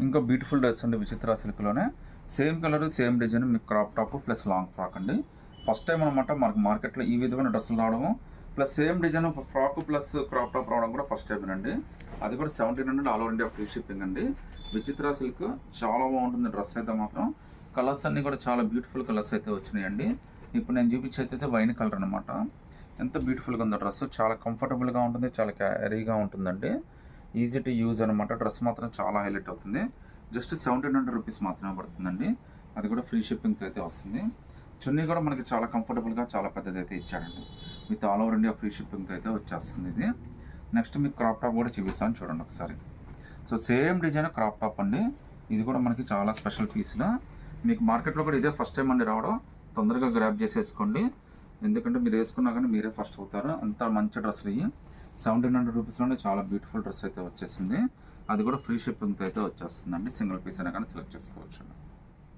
ఇంకా beautiful dress అండి విచిత్ర సిల్క్లోనే. సేమ్ కలర్ సేమ్ డిజైన్ మీకు crop top plus long frock అండి. ఫస్ట్ టైం అనమాట మనకు మార్కెట్లో ఈ విధమైన డ్రెస్సులు రావడము plus same design frock plus crop top రావడం కూడా ఫస్ట్ టైం అండి. అది కూడా 1700 all over India free shipping అండి. విచిత్ర సిల్క్ చాలా బాగుంటుంది డ్రెస్ అయితే మాత్రం. కలర్స్ అన్నీ కూడా చాలా బ్యూటిఫుల్ కలర్స్ అయితే వచ్చినాయండి. ఇప్పుడు నేను చూపించేది వైన్ కలర్ అనమాట. ఎంత బ్యూటిఫుల్గా ఉందో డ్రెస్, చాలా కంఫర్టబుల్గా ఉంటుంది, చాలా క్యారీగా ఉంటుందండి. ఈజీ టు యూజ్ అనమాట. డ్రెస్ మాత్రం చాలా హైలైట్ అవుతుంది. జస్ట్ 1700 రూపీస్ మాత్రమే పడుతుందండి. అది కూడా ఫ్రీ షిప్పింగ్తో అయితే వస్తుంది. చున్నీ కూడా మనకి చాలా కంఫర్టబుల్గా చాలా పెద్దది అయితే ఇచ్చాడండి. With all over India free షిప్పింగ్తో అయితే వచ్చేస్తుంది ఇది. నెక్స్ట్ మీకు క్రాప్ టాప్ కూడా చూపిస్తాను చూడండి ఒకసారి. So same design crop top అండి. ఇది కూడా మనకి చాలా స్పెషల్ పీస్లో మీకు మార్కెట్లో కూడా ఇదే ఫస్ట్ టైం అండి రావడం. తొందరగా గ్రాప్ చేసేసుకోండి, ఎందుకంటే మీరు వేసుకున్నా కానీ మీరే ఫస్ట్ అవుతారు. అంత మంచి డ్రెస్సులు ఇవి 1700 రూపీస్లోనే చాలా బ్యూటిఫుల్ డ్రెస్ అయితే వచ్చేసింది. అది కూడా ఫ్రీ షిప్పింగ్తో అయితే వచ్చేస్తుందండి. సింగిల్ పీస్ అయినా కానీ సెలెక్ట్ చేసుకోవచ్చు.